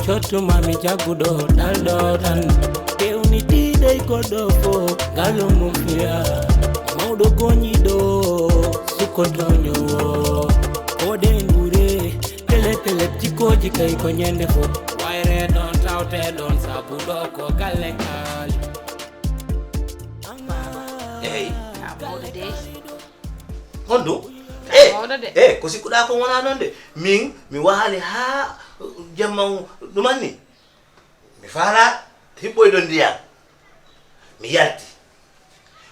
chotu mami jagudo daldo dan teuni tidai kodofo galo mufia maudo gonyido sukotonyo ode ngure pele jikoji kai konyende fo waire don taute don sabudo ko galekal hey mawɗo de hondu mawɗo de ko sikkuɗa ko wona noon de min mi waali ha jamma ɗumanni mi faala hiɓɓoyɗo ndiyam mi yalti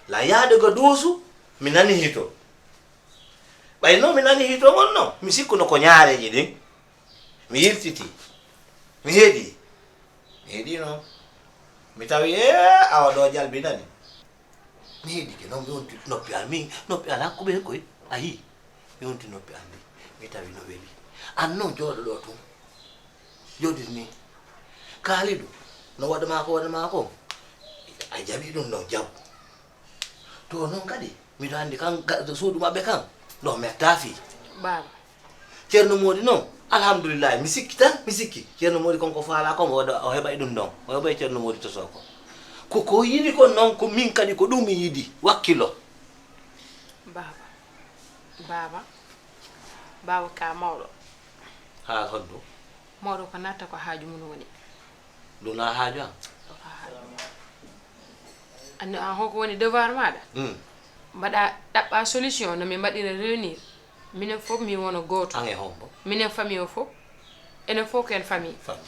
la yaade go duusu mi nani hito ɓayno mi nani hito mon noon mi sikkuno ko ñaareji ɗin mi yiltiti mi heeɗi noon mi tawi awa ɗo jalbinani mi heeɗike noon mi wonti noppi al min noppi al hakkuɓe koye a yii mi wonti noppi al ndi mi tawi no weli an noon jooɗo ɗo tun jooɗiri ni kaaliɗo no waɗama ko a jaɓi ɗum ɗon jaw to noon kadi miɗo anndi kan suudu maɓɓe kan ɗo metta fii baba ceerno moɗi noon alhamdoulillahi mi sikki ceerno moɗi konko faala kon o heɓay ɗum ɗon o heɓay ceerno moɗi to soko koko yiɗi kon noon ko min kadi ko ɗum mi yiɗi wakkilo baba ka mawɗo ha hondu mawɗo ko natta ko haaju mum woni ɗuna haaju an anndi an hoko woni devoir maɗa mbaɗa ɗaɓɓa solution no min mbaɗira réunir minen fof mi wona gooto an e hombo minen famille o fof enen fof ko en famille famille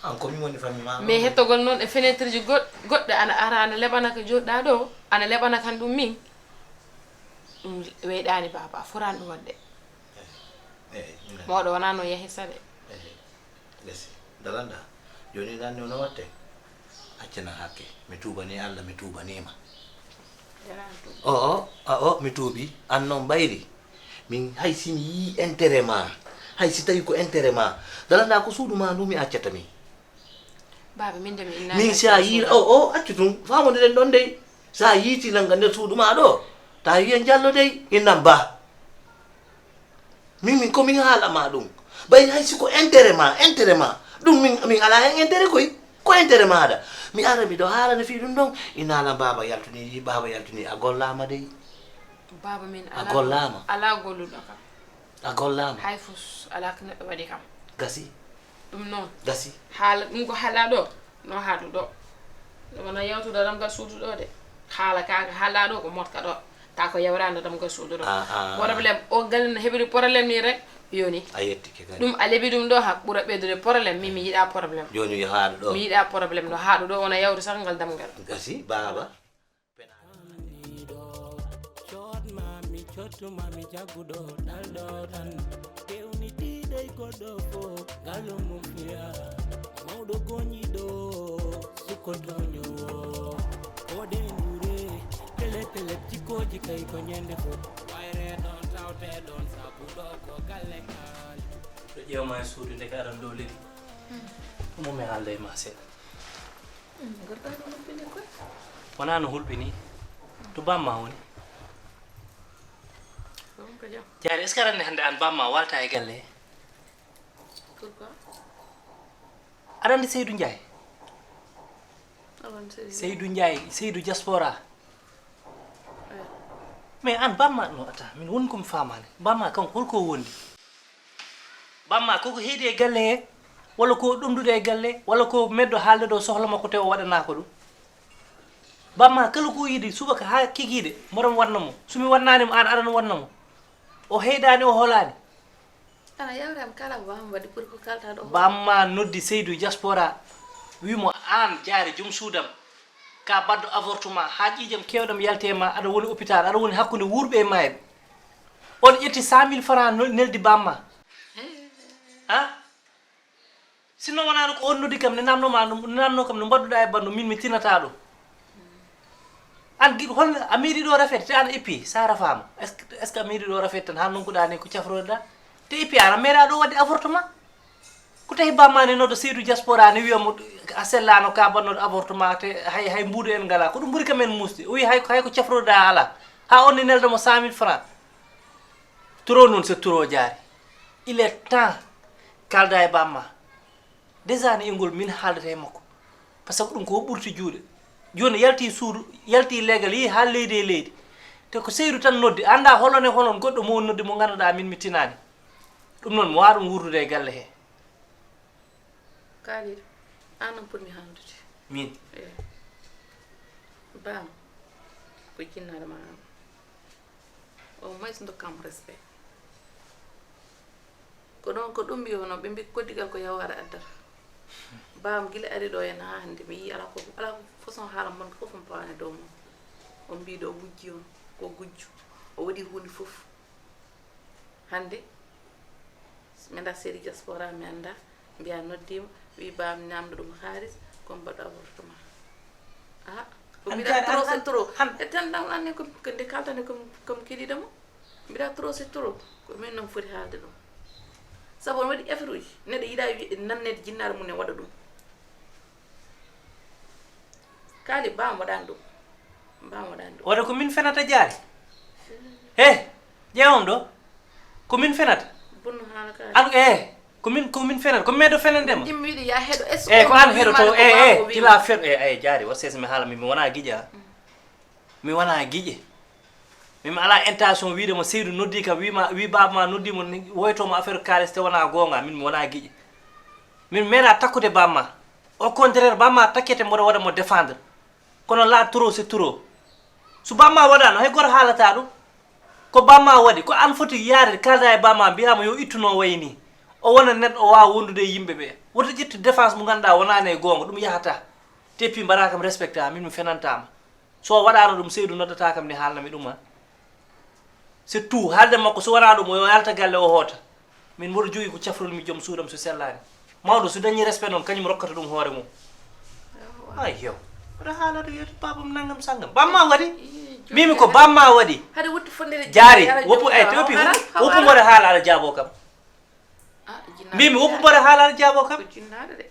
an komin woni famille ma mais hettogol noon e fenêtre ji goɗɗe ana ara ana leɓana ko joɗɗa ɗo ana leɓana kan ɗum min ɗum weyɗani baba a forani ɗum wadde mawɗo wona no yeehi sade gasi dalanda joni nanni no watte accana hakke mi tuubani Allah mi tuubanima o mi tuubi an noon ɓayri min hay simi yi intérêt ma hay si tawi ko intérêt ma dalanda ko suudu ma ndu mi accata min baba min de min sa yi accu tum famodiren ɗon dey sa yiiti nanga nder suudu ma ɗo ta wiyen jallo dey innan ba min komin haalama ɗum ɓay hay siko intérêt ma ɗum min ala hen intérêt koy ko intérêt maɗa mi ara miɗo haalana fi ɗum ɗon inala baba yaltini a gollama dey baba min a gollama ala golluɗo kam a gollama hay fus ala ko neɗɗo waɗi kam gasi ɗum noon gasi haala ɗum ko haala ɗo no haatu ɗo wona yewtude ɗamgal suudu ɗo de haala kaga haala ɗo ko motka ɗo ta ko yewrande ɗamgal suudu ɗo probléme o galino heɓiri probléme ni rek yoni a yettike kadi ɗum a leeɓi ɗum ɗo ha ɓuura ɓeydude probléme min mi yiiɗa probléme joni yo haaɗo ɗo mi yiiɗa probléme no haaɗu ɗo wona yawde sah ngal damgal gasi baba chotu mami jagudo daldo dan teuni tidai kodofo galo mufia maudo gonyido sukotonyo ode ngure pele jikoji kai konyende fo waire don taute don sabudo ko galekal to ƴewma e suudu nde ka aɗan ɗo leydi ɗum mi haalda e ma seeɗa wona no hulɓini to bamma woni jaari est ce que aɗa anndi hannde an bamma walta e galle pourquoi aɗa anndi seydou ndiaye seydou diaspora mais an bamma no ata min woni komi famani bamma kanko holko wondi bamma koko heedi e galle he walla ko ɗumdude e galle walla ko meddo haalde ɗo sohla makko te o waɗana ko ɗum bamma kala ko yiɗi subaka ha kikiɗe mboɗon wanna mo somi wannanimo an aɗana wanna mo o heydani o holani ana yawram kala ko bamma waɗi pour ko kalta ɗo bamma noddi seydou diaspora wimo an jaari joom suudam ka baddo avortement ha ƴiƴam kewɗam yalte ma aɗa woni hôpital aɗa woni hakkude wurɓe e mayɓe on ƴetti 100 000 francs neldi bamma ha sinno wonano ko on noddi kam ne namno kam no mbaɗɗuɗa e bandu min mi tinata ɗum an giɗo hol a meeɗi ɗo rafete te an éppi sa rafama est ce que a meeɗi ɗo rafete tan han nonkuɗa ni ko cafroɗa te éppi ana meeɗa ɗo wadde avortement ko tawi bammani noddo seydou diaspora ne wiyamo a sellano ka bannoɗo avortement te hay mbuuɗo en ngala ko ɗum ɓuuri kamen musde o wi hay ko cafroɗa ala ha on ni neldamo 100 000 francs toro noon so toro jaari il est temps kalda e bamma déjà ne ngol min haaldata e makko par ce que ɗum ko ɓurti juuɗe joni yalti suudu yalti legal yi ha leydi e leydi te ko Seydou tan noddi anda holone honon goɗɗo mo noddi mo ganduɗa min mi tinani ɗum noon mi wawa ɗum wurdude e galle he Khalid anam pour mi haaldude min bam ko jinnaɗo ma am au moins dokkam respect ko ɗon ko ɗum mbi hono ɓe mbi koddigal ko yawara addata bam gila ari ɗo hen ha hande mi yi ala façon haala mon fof mi pawane dow mum on mbiɗo o wujji on ko gujju o waɗi hunde fof hande mi anda série diaspora mi anda mbiya noddima wi bam ñamdo ɗum haalis comme mbaɗo avortement ko mbiɗa trop c'est trop e tan ɗam anne ko nde kaltane comme keɗiɗamo mbiɗa trop c'est trop ko min noon foti haalde ɗum sabu on waɗi effort uji neɗɗo yiɗa nannede jinnaɗo mum ne waɗa ɗum kaali bam waɗani ɗum oɗo ko min fenata jaari he ƴewam ɗo ko min fenata bonno haala kaali an ko min fenata ko meeɗo fenandema ɗimmi wiɗi ya heɗo est ce ko an heɗoto tila feɗo jaari wa sesa mi haala mi wona guiƴa mi wona guiƴe mimi ala intention wiidemo Seydou noddi kam wi baba ma noddimo woytomo affaire kalis te wona gonga min mi wona guiƴe min meeɗa takkude bamma au contraire bamma takkete mboɗo waɗa mo défendre kono la trop c'est trop so bamma waɗano hay goto haalata ɗum ko bamma waɗi ko an foti yaade kalda e bamma mbiyama yo ittuno wayni o wona neɗɗo o wawa wondude e yimɓe ɓe woto ƴettu défense mo ganduɗa wonani e gonga ɗum yahata teppi mbaɗa kam respecté min mi fenantama so waɗano ɗum Seydou noddata kam ni haalnami ɗum ha c'est tout haalde makko so wona ɗum o yalta galle o hoota min mboɗo jogui ko cafrolmi joom suudam so sellani mawɗo so dañi respect noon kañum rokkata ɗum hoore mum ay yew oɗo haalata yeto babam naggam sanggam bamma waɗi mimi ko bamma waɗi hade wutti fondere jaari woppu tepi woppu mboɗo haala aɗa jaabo kam mimi woppu mboɗo haala aɗa jaabo kam ko jinnaɗo de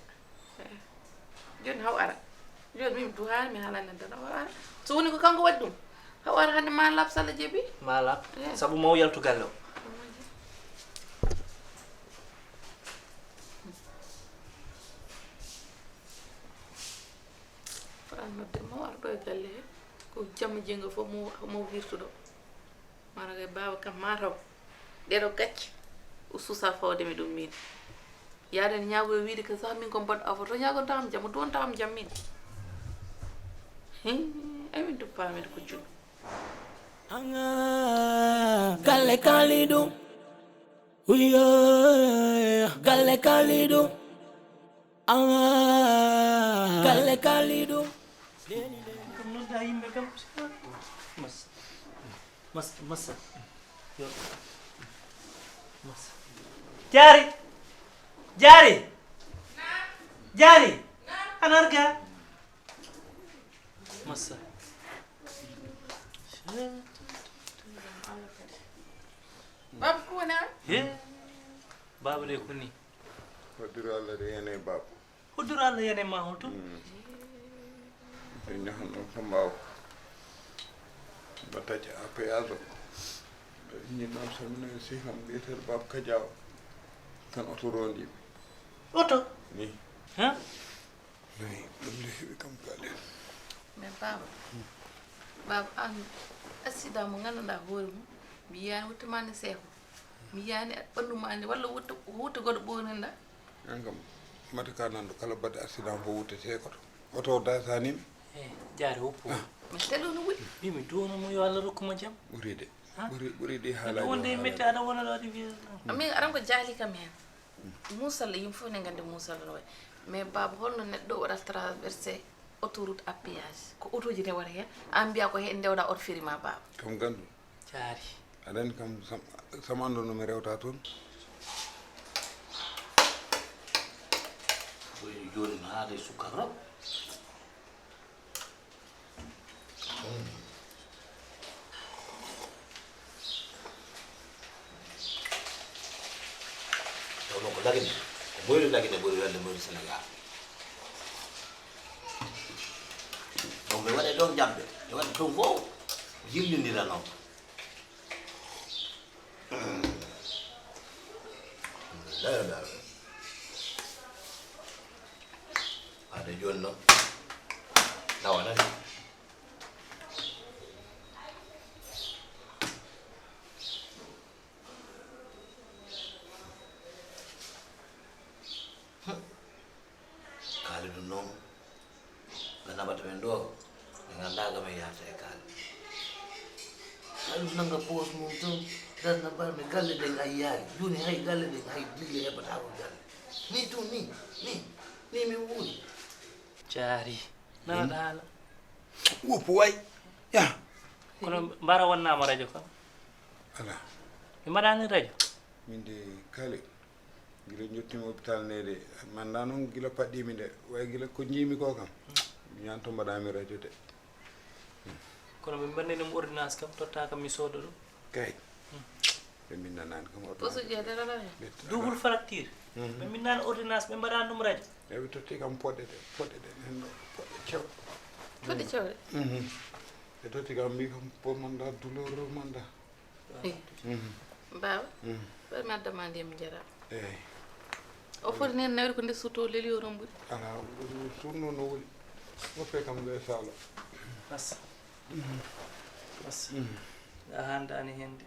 joni haw ara joni mimi du haala mi haalani tan haw ara so woni ko kanko waɗi ɗum haw ara hande ma lab salla jeebi ma lab saabu maw yaltu galle o nodde mo ar ɗo e galle he ko jamma jengo fof mo wirtuɗo mara kay baba kam mataw ɗeɗo gacce o suusa fawde mi ɗum min yaade ñaago wiide ko sax min ko mbaɗo avoto to ñaago tawam jam do tawam jam min ay min duppamede ko juɗɗo galle Kalidou uyo galle Kalidou galle Kalidou kam nodda yimɓe kam massa yo massa jaari anarga massa baba ko wona baba de koni hoddiro Allah de yene baba hoddiro Allah yene ma holto ɓe ñahanno ko mbaw battaji APS o ɓe ñinnoon samino siham mbiyeteɗo baba Kadiaw tan oto rondiɓe oto ni ha nayi ɗum de heeɓi kam galen mais baba an accident mo ganduɗa hoore mum mi yiyani wuttimande seeko mi yiyani ɓandumande walla wutta goɗɗo ɓoynenda an kam mata ka nanɗo kala baɗɗo accident fo wuttete koto oto datanimi jaari woppu mais telo no wuɗi mimi duwonomo yo Allah rokkuma jaam ɓuuri de ɓuuri ɗi haalaji wonde e metti aɗa wona ɗo aɗa wiya min aran ko jaali kam hen musalla yimɓe fof ne gandi musalla no way mais baba holno neɗɗo waɗata traversé autoroute à péage ko auto ji rewata hen an mbiya ko hen ndewɗa oto firima baba kam gandu jaari aɗa andi kam sama andunomi rewta toon ɓoyni joni no haade sukara tawno ko lagine ko ɓoyri lagine ɓuri welde ɓoyri Sénégal donc ɓe waɗe ɗon jaɓɓe ɓe waɗe toon fof jillidira noon ada jonno tawana kali ɗum noon ganabata men ɗo ɓe gandaga men yahata e kaali aɗum nanga pos mum ton darna mbarmi galle ɗen ay yaari joni hay galle ɗen hay dille heɓata ko galle ni tun ni min wuuri jaari nanaɗa haala woppu way ya kono mbara wonnama radio kam ala ɓe mbaɗani radio min de kale gila jottimi hôpital nede manda noon gila paɗɗimi nde way gila ko jiimi ko kam mi yanto mbaɗami radio de kono ɓe mbanninimo ordonnance kam totta kam mi sooda ɗum kay ɓe minnanani kam poso jeeɗeralane double fracture ɓe minnani ordonnance ɓe mbaɗani ɗum radio eɓe totti kam poɗɗe ɗe henno poɗɗe cewɗe fodde cewɗe ɓe totti kam mbi kam po manda douleur manda mbawa ɓeɗe maddama ndiyam jara eyyi o foti nen nawri ko nde sutto leli o ron ɓuuri ala surno no wuli woppe kam ɓe sahla bas bas a handani hen de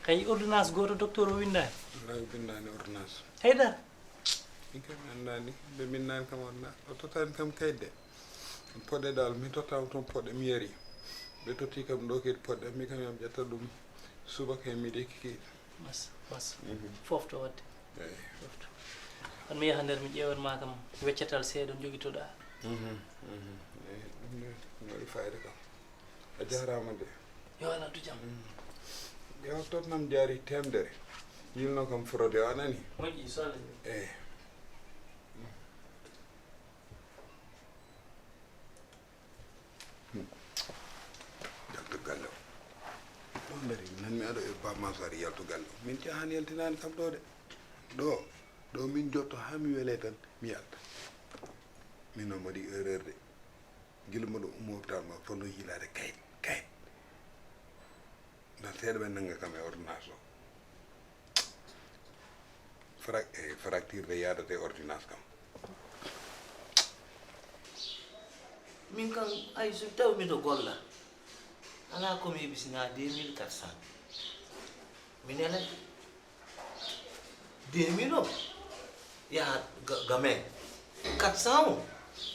kay ordonnance goto docteur o windani lawi bindani ordonnance haydara min kam mi andani ɓe minnani kam ordonnance o tottani kam kayitde poɗɗe dal mi tottama toon poɗɗe mi yari ɓe totti kam ɗo kedi poɗɗe mi kam yam ƴetta ɗum subaka e miɗe kikiɗe bas fofto wadde eyyi fofto on mi yaha nder mi ƴewanma kam weccatal seeɗa joguitoɗa eyyi ɗum ne waɗi fayida kam a jarama de yo Allah du jam ƴewa totnam jaari temdere yilno kam fraude o anani moƴƴi so Allah eyyi jalto galle o ɗon dari nanmi aɗo e bamasari yalto galle o min cahan yaltinani kam ɗo de ɗo min jotto ha mi weele tan mi yalta min noon waɗi erreur de guila moɗo ummopital ma fonno yilade kayit dan seeɗa ɓe nanga kam e ordonnance o fracture de yadate ordonnance kam min kan ay so taw miɗo golla ala komi heɓisina 2400 min enen 2000 o yaha gamen 400 o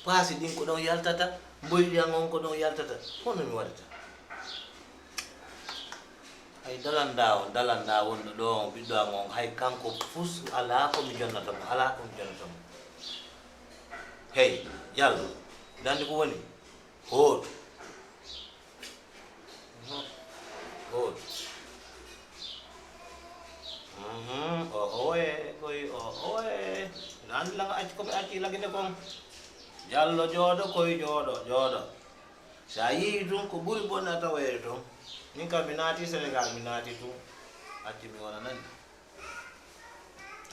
paasi ɗin ko ɗon yaltata mboyɗiyan on ko ɗon yaltata hono mi waɗata hay dalanda wonɗo ɗo on ɓiɗɗo am on hay kanko fus ala komi jonnata mo hey yallo dandi ko woni hooto oye nandi laga acci komi acci lagide kon jallo jooɗo koye jooɗo sa yii tun ko ɓuri bonna tawoyede toon min kam mi naati Sénégal mi naati tun acci mi wona nani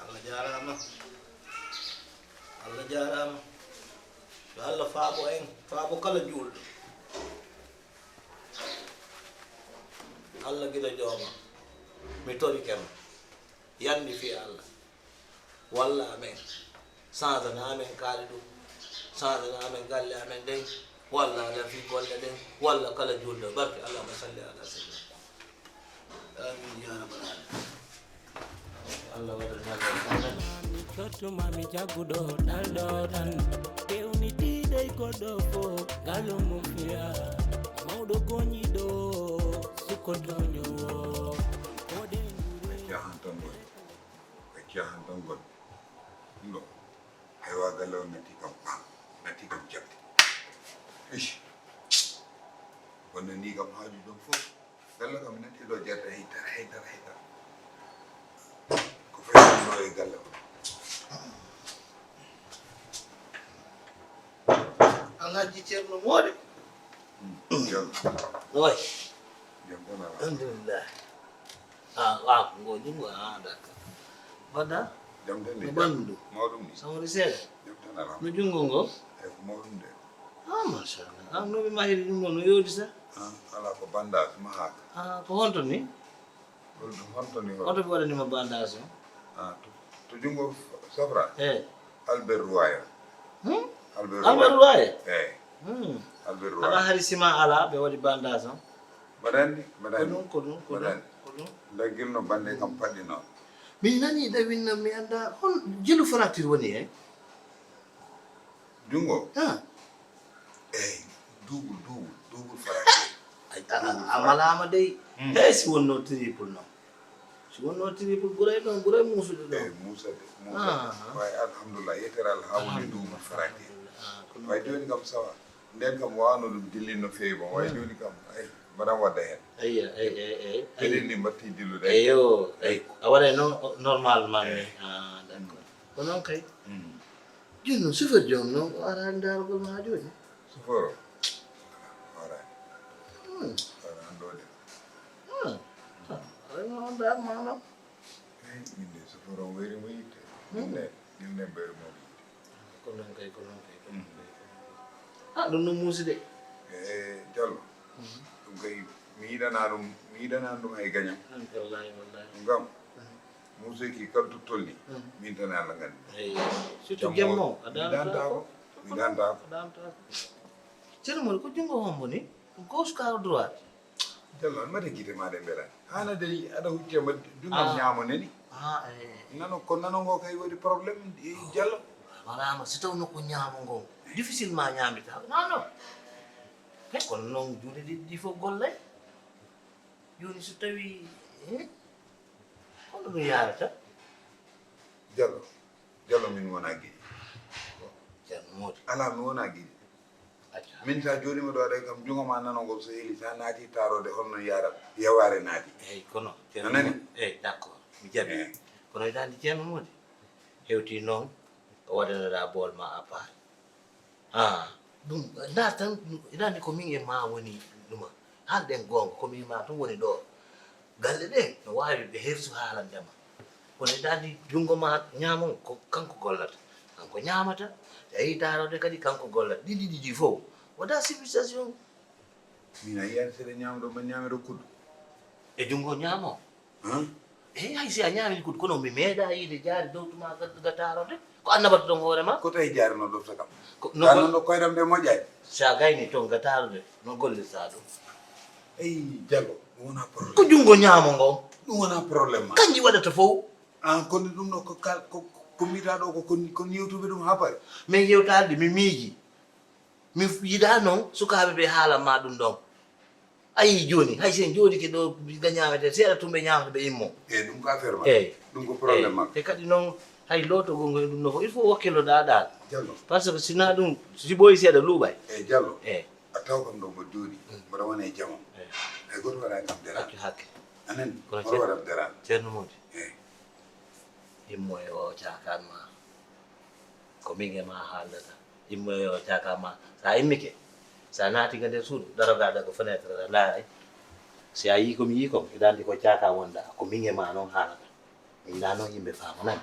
Allah jarama yo Allah faabo kala juulɗo Allah gila jooma mi tori kem yandi fi Allah walla amen changena amen kaali ɗum changena amen galle amen ɗen walla aɗa fi golle ɗen walla kala julɗo barke allahuma salli ala sayyidina amin ya rabbal alamin Allah waɗa mi cottuma mi jagguɗo ɗalɗo tan pewnitiɗey goɗɗo fo ngalo mum fiya mawɗo goñiɗo sukkotoñowo koɗe jahan tan goɗɗo ɗo haywa galle o natti kam jabde wonno ni kam haaju ɗon fof galle kam natti ɗo jarde haydara ko fayno e galle o Alhaji Ceerno Moode way alhamdulillah ngoji ngo d'accord badda jam tan de bandu mawɗum ni samori seeɗa jam tan ala no jungo ngo e ko mawɗum de machallah noɓe mahiri ɗum ɗo no yowdi sa ala ko bandage mahaka ko honto ni ɗum honto ni oto ɓe waɗanima bandage o to jungo Sofra. Albert Royer. Albert Royer. Albert Royer. Ala hari sima ala be wadi bandage. Madani. Ko non. Lagil no bande kam paddi no. Mi nani da winna mi anda hon jelu fracture woni Jungo. Double fracture. Amala dai. Si wonno triple no. Si wonno triple buray musu do. Musa. Way alhamdulillah yeteral hawni double fracture. Way joni kam sawa. Nden kam wano dum dillinno feewi bon way joni kam madam wadda hen. Kedi ni mbatti dillude. Awara no normal man. D'accord. Konon kay. Junno sufar jom no aranda ko ma joni. Suforo. Ora. Arando de. No da mama. Inde suforo weri mo yitte. Inde ber mo. Konon kay. Ɗum no muusi de. Diallo. Ɗum kay mi yiɗana ɗum hay gañam. Wallahi. Ngam muusi ki kaltu tolni. Min tan Allah ngandi. Surtout gemmo. Mi danta ko. Ceerno Mody ko jungo hombo ni gauche karo droite. Diallo an mate gite maɗe mbeɗa. Hana dari aɗa huccema dungam ñaamo nani. Nano ngo kay waɗi probléme Diallo. Walama so taw nokko ñaamo ngo difficilement ñaamita non kono noon juuɗe ɗiɗi fof gollay joni so tawi hono ɗum yarata Diallo min wona giɗi Ceerno Mody ala mi wona giɗi min sa joni miɗo waɗa kam jungoma nanogol so heeli sa naati tarode holno yarat yaware naati eyyi kono anani d' accord mi jaɓi kono dandi Ceerno Mody hewti noon o waɗanoɗa bool ma a paari ɗum nda tan iɗandi ko min e ma woni ɗuma haalɗen gonga komin ma tun woni ɗo galle ɗen no wawi ɓe hertu haalandema kono iɗandi jungo ma ñamon ko kanko gollata kanko ñamata so ayi darode kadi kanko gollata ɗiɗi fof waɗa civilisation min a yiyani seeɗa ñamɗo ma ñameɗo kuddu e jungo ñamo hay si a ñamini kuddu kono mi meeɗa yiide jaari dowtuma ga tarode ko annabata ɗon hoorema ko tawi jaarino ɗofta kam tannoɗo koyɗam nde moƴƴani sa gayni toon ga tarude no gollirta ɗum eyi Diallo ɗum wona probléme ko jungo ñaamo ngon ɗum wona probléme ma kanji waɗata fof kono ɗum ɗo ko mbiyata ɗo ko yewtuɓe ɗum ha pare min yewtaalde mi miiji mi yiɗa noon sukaɓe ɓe haalanma ɗum ɗon ayi joni hay sen jooɗike ɗo ga ñamete seeɗa tumɓe ñamata ɓe immo ɗum ko affaire ma eyyi ɗum ko probléme ma te kadi noon hay lotogol ngol ɗum no fof il faut wakkiloɗa ɗal Diallo par ce que sina ɗum si ɓooyi seeɗa luuɓay eyyi Diallo eyyi a taw kam ɗo mo jooɗi mbaɗa wona e jamam hay goto waɗa kam deral hakke anani kono oɗo waɗam deral Ceerno Mody eyyi immo e o cakanma ko min e ma haaldata immo e o cakanma sa immike sa naati ga nder suudu darogaɗa ko fenêtre a laaray si a yi komi yi kom iɗa andi ko caka wonɗa ko min e ma noon haalata mi yiɗa noon yimɓe famanani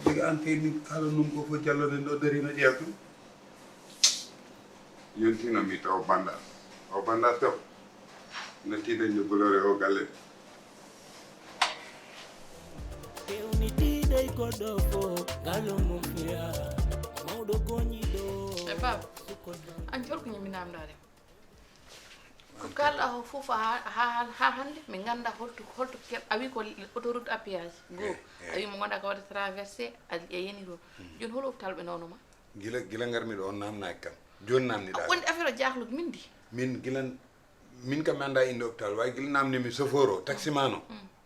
sigi an kay min kala num ko fof Diallo nen ɗo darino ƴewtu yontino mi taw bandal o bandal taw nattiɗen jogolore o galle Pewni tiiɗay goɗɗo fof ngalo mum fiya mawɗo goñiɗo Baba an jorko ñami namdade ko kalɗa o fof ha hande min ganda holto a wi ko autoroute à péage goo a wi mo gonɗa ko waɗa traversé a yeni ɗo joni hol hôpital ɓe nawnoma gila garmi ɗo on namnaki kam joni namniɗa wonde affaire o jahlude min di min kam mi anda inde hôpital way gila namnimi chauffeur o taximan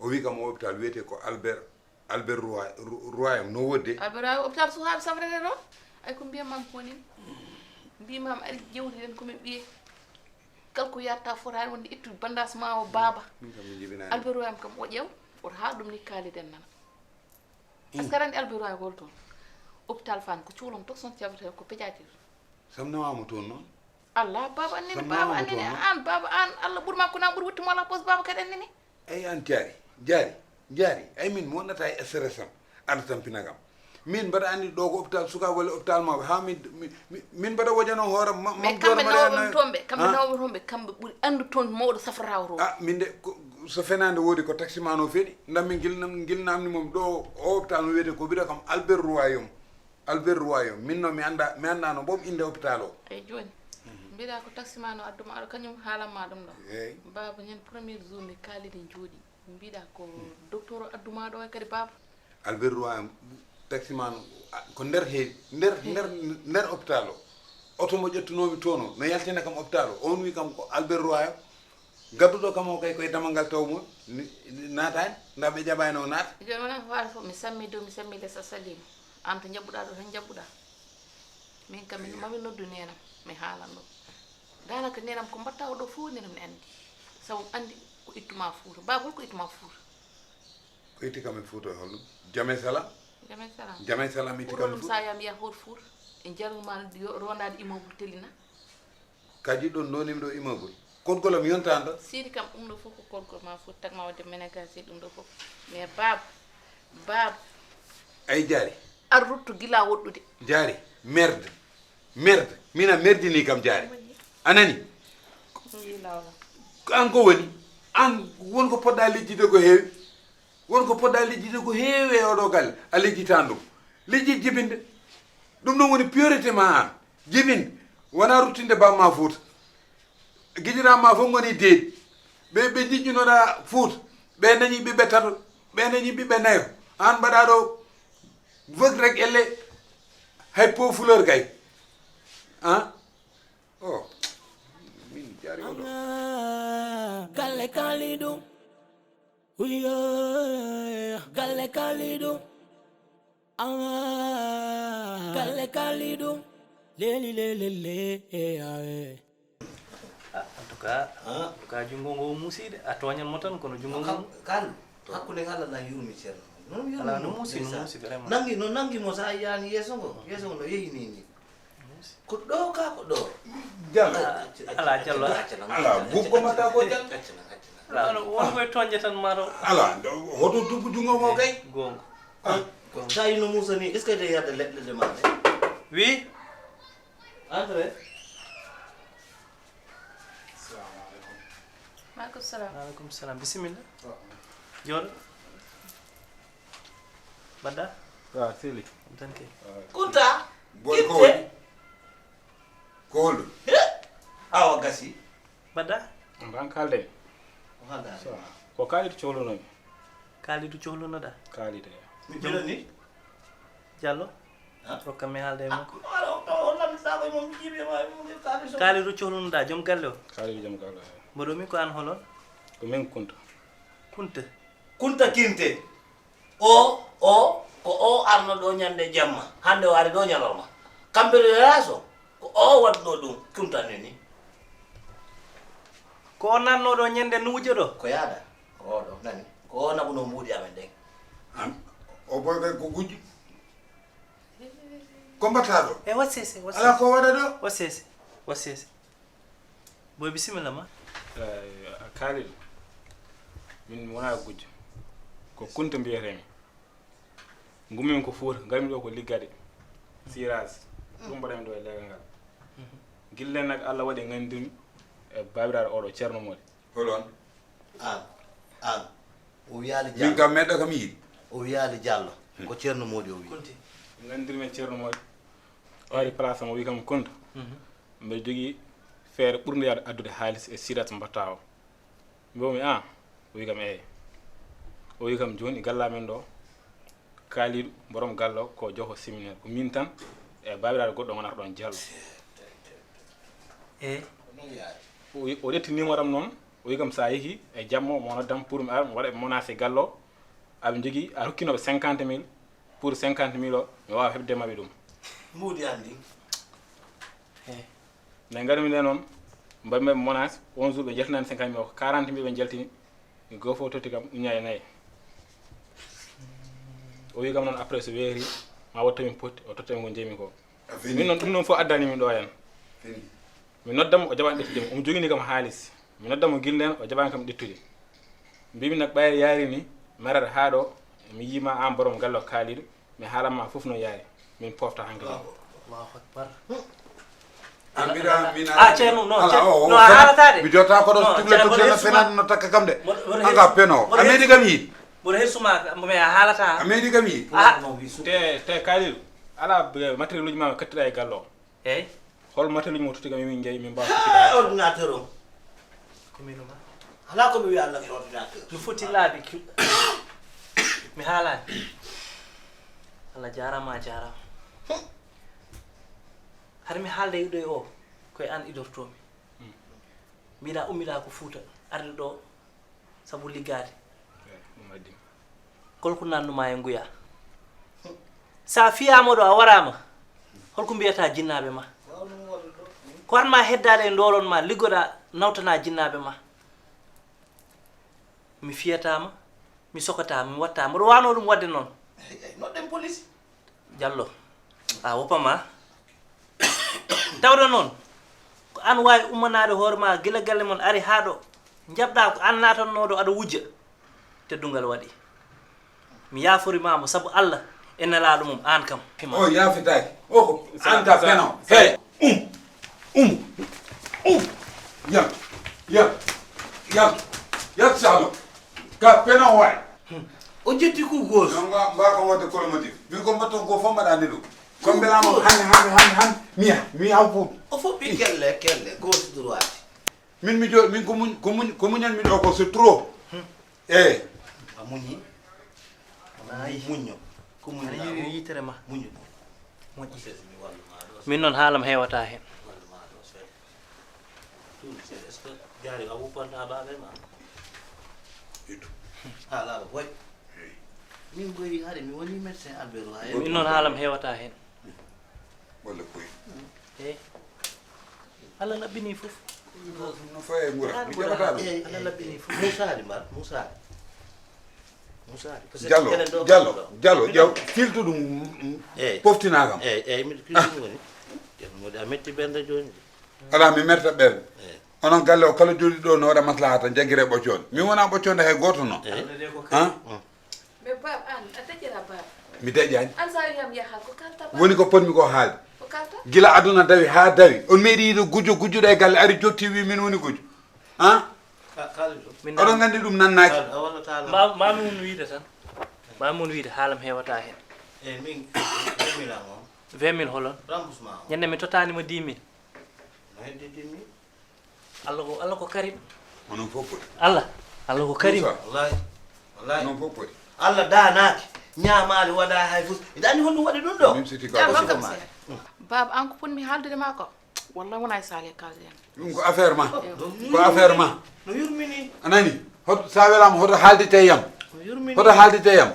o wi kam o hôpital wiyete ko Albert Royam no wodde Albert Royam hôpital suhaɓe safrede ɗo ay ko mbiyamam konin mbimam ari jewtiden komin ɓiye kala ko yatta fotani wonde ittude bandage ma o baaba min kam mi jibinani Albert Royam kam o ƴew oto haal ɗum ni kaliden nana par ce que aɗa andi Albert Royam hol toon hôpital Fann ko cuulon tok son jabate ko pédiatrie sam nawama toon noon Allah baba annene baba annene an baba an Allah ɓuurma ko na ɓuuri wuttimo ala pos baba kadi annene eyi an jaari ay min mi wonnata e stress am aɗa tampina kam min mbaɗa andi ɗo ko hôpital suka walla hôpital mawɓe ha min mbaɗa wojano hoore mais kamɓe nawɓe toonɓe kamɓe ɓuuri andu toon mawɗo safrata to min de so fenande woodi ko taximan o feeɗi ndammi gilnamni mom ɗo o hôpital no wiyete ko wiɗa kam Albert Royaume min noon mi andano ɓom inde hôpital o eyyi joni mbiɗa ko taximan o adduma aɗa kañum haalanma ɗum ɗo baba ñande premier jour mi kaalide jooɗi mbiɗa ko docteur o adduma ɗo e kadi baba Albert Royaume taximan ko nder heewi nder hôpital o oto mo ƴettunomi toon o no yaltina kam hôpital o on wi kam ko Albert Royaume gadduɗo kam o kay koye damal ngal taw mum naatani nda ɓe jaɓani o naata joni wona ko waata fof mi sammi dow mi sammi less a salima an to jabbuɗa ɗo tan jabbuɗa min kam mami noddu nenam mi haalan ɗo danaka nenam ko mbatta oɗo fof nenam ne andi sabu andi ko ittuma Fouta baba holko ittuma Fouta ko itti kam e Fouta holɗum Jame Salam itti kam ɗum sa yam yiya hoto Fouta e jaruma rondade immeuble telina ka jiɗɗon donimi ɗo immeuble kodgolam yontani ɗo siidi kam ɗum ɗo fof ko kodgol ma Fouta tagma wadde ménaga siidi ɗum ɗo fof mais baba ay jaari ar ruttu gila woɗɗude jaari merde mina merdini kam jaari anani an ko woni an wonko poɗɗa lijjide ko heewi e oɗo galle a lijjitan ɗum lijjid jibinde ɗum ɗon woni priorité ma an jibinde wona ruttinde bamma Fouta guidiranma fof goni deeɗi ɓe jiƴƴunoɗa Fouta ɓe dañi ɓiɓɓe tato ɓe dañi ɓiɓɓe nayo an mbaɗa ɗo vëg rek elle hay po fleur kay min jaari oɗo galle Kalidou galle Kalidou galle Kalidou leli en tout cas jungo ngo musiide a toñanmo tan kono jungo ngo kan hakkude Allah na yurmi ceerno ala no musi vraiment nangi mo sa yani yeso ngo no yeyini ni ko ɗo ka ko ɗo Diallo ala Diallo ala bubbo mata ko Diallo ala won koye toñde tan maro ala hoto duggu jungo mo kay gonga sa yino Moussa ni est ce que de yadde leɗɗe de maɗe oui entre maaleykum salam bisimilla jooɗo badda seli tan ke kunta boy ko woni ko holɗo awa gasi badda mban kalde ko Kalidou cohlunomi Kalidou cohlunoɗa Kalidou mi ɓilani Diallo rokkam mi haalde e makko Kalidou Kalidou cohlunoɗa joom galle o Kalidou joom galle mboɗo min ko an holon ko min kunta kinte o ko o arno ɗo ñande jamma hande o ari ɗo ñalorma kamɓe ɗo yaso ko o waɗɗo ɗum kuntani ni ko o nannoɗo ñande nuujo ɗo ko yaada ko oɗo nani ko o naɓuno mbuuɗi amen ɗen o boy kay ko gujju ko mbatta ɗo e wassese ala ko waɗa ɗo wassese boy bisimilla ma Kalidou min wona gujjo ko kunta mbiyetemi gummimi ko Fouta garmi ɗo ko liggade sirage ɗum mbaɗami ɗo e legal ngal gillen nag Allah waɗi gandirmi e babiraɗo oɗo ceerno mode holon an o wiyali min kam meɗɗo kam yiiɗi o wiyali Diallo ko ceerno modi o wi gandirmi e ceerno mode o ari place am o wi kam kunta mbeɗa jogui feere ɓurde yaade addude haalis e sirage mbatta o mbomi o wi kam eyi o wi kam joni gallamen ɗo Kalidou borom gallo ko joho séminaire ko min tan e babiraɗo goɗɗo gonata ɗon Diallo o ƴettinimo ɗam noon o wi kam sa yeehi e jamma mo noddam pour mi ara mi waɗa menacé gallo aɓe jogui a hokkinoɓe 50 000 pour 50 000 o mi wawa hebde maɓe ɗum mbuuɗi andi mais garmi nde noon mbaɗiɓe menace on jour ɓe jaltinani 50 000 o ko 40 000 ɓe jaltini go fof totti kam uña e nayyi o wi kam noon après so weeri ma wattamin potti o tottami ko jeemi ko min noon ɗum noon fof addani min ɗo hen mi noddamo o jaɓani ɗettudema omo jogini kam haalis mi noddamo gillen o jaɓani kam ɗettude mbimi nak ɓayre yaari ni marata ha ɗo mi yima an borom gallo Kalidou mais haalamma fof no yaari min pofta hanke Allahu akbar. Mina Ceerno no haalata de. mi jota ko do tugle fenat no takka kam de. Anga peno. Amedi kam yi. Bora hesuma me haalata. Amedi kam yi. te Kalidou ala matériel uji ma kattira e gallo Eyi. hol matériel uji mo tutti kam min jeeyi min mbawa ordinateur o Ko minuma. ala ko mi wi Allah ko ordinateur Mi foti laabi mi haalani. Allah jarama jarama. Har mi haalde yiɗo e o koye an idortomi. Mbiɗa ummila ko Fuuta arde ɗo sabu liggade. ɗum addi Kolko nannuma e nguya. Sa fiyama ɗo a warama holko mbiyata jinnaɓe ma. Ko wanma heddade e ndolon ma liggoɗa nawtana jinnaɓe ma. Mi fiyatama mi sokotama mi wattama mboɗo wano ɗum wadde noon. noɗɗen police Diallo a woppama tawɗo noon ko an wawi ummanade hoore ma gila galle mon ari ha ɗo jabɗa ko an natannoɗo aɗa wujja teddungal waɗi mi yaforimamo saabu Allah e nelaɗo mum an kam O yafitaki. O ko anta peno. Hey. Ya salo. Ka peno way. o jetti ku gos Nga mbaka wonde kolomotif. Mi ko mbatto ko fo mbaɗa ndiɗo. Ko mbelama han mi haw o fo ɓi kelle gauche droite min mi jo min ko muñan mi ɗo ko c'est trop. Eh. a muñi muñño ko aɗa muñi yiwi yitere ma muñu moƴƴi min noon haalam heewata hen est-ce que jari a wuppanta baɓe ma Itu. ala boy min ɓoyi haade mi woni médecin Albert ha min noon haalam heewata hen Walla koy. eyi Allah laɓɓini fof No faye ngura. Mi jabata ɗum. Allah laɓɓini fof musadi mbar musadi Diallo filtu ɗum poftina kam. eyyi mi kisum woni modi a metti ɓerde joni Ala mi merta ɓerde. Onon galle o kala jooɗi ɗo no waɗa maslaha tan jaggire ɓoccode. Mi wona ɓoccode hay goto no. Han? Mais Bab an a taƴƴira Bab Mi deƴƴani. an sa yam yaha ko kalta Bab Woni ko potmi ko haalde. ko kalta Gila aduna dawi ha dawi. On meeɗi yiide gujjuɗo e galle ari jotti wi min woni gujjo. Han? kalidou min Oɗon gandi ɗum nannaki. a walla taala mami mun wiide tan mami mun wiide haalam heewata hen eyyi min ɓemmilan on 20 000 holon remboursement o ñande mi totanima 10 000 no heddidinni Allah ko karim Onon fof poti. Allah ko karim wallahi Onon fof poti. Allah danaki ñamali waɗa hay fus iɗa andi honɗum waɗi ɗum ɗo Min siti jam ka. hokkam se Bab an ko ponmi haaldude ma ko walla wona e sali kalde en Ɗum ko affaire ma. Ko affaire ma. no yurmini Anani? Hoto sa welama hoto haaldite yam. no yurmini Hoto haaldite yam.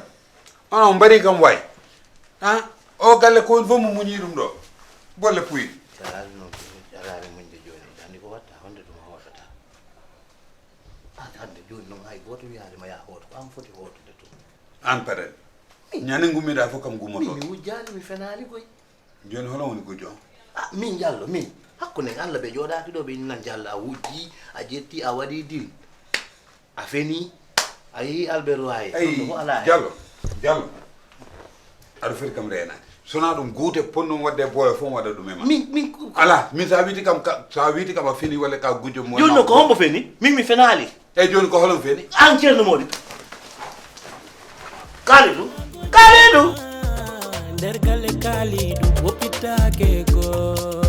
Onon mbari kam way. Han? O galle ko woni fof mo muñi ɗum ɗo. Bolle puyi. jarani noon jarani muñde joni andi ko watta honde ɗum hoɗata hande joni noon hay goto wiyadema ya hoto ko an foti hotude to An paɗen. Ñande gummiɗa fof kam gummoto. mi wujjani mi fenali koy Joni hono woni gujjo on? min Diallo min hakkude Allah ɓe jooɗaki ɗo ɓe nan Diallo a wujji a jetti a waɗi dil a feni a yeehi Albert Royer ɗum ko ala Diallo aɗa foti kam renade sona ɗum guute ponɗum wadde boyo fof waɗa ɗum e ma min ala min sa wiiti kam a fini walla ka gujjo mo joni noon ko hombo feni min mi fenali eyyi joni ko holon feni an ceerno moɗi Kalidou nder galle Kalidou woppitake go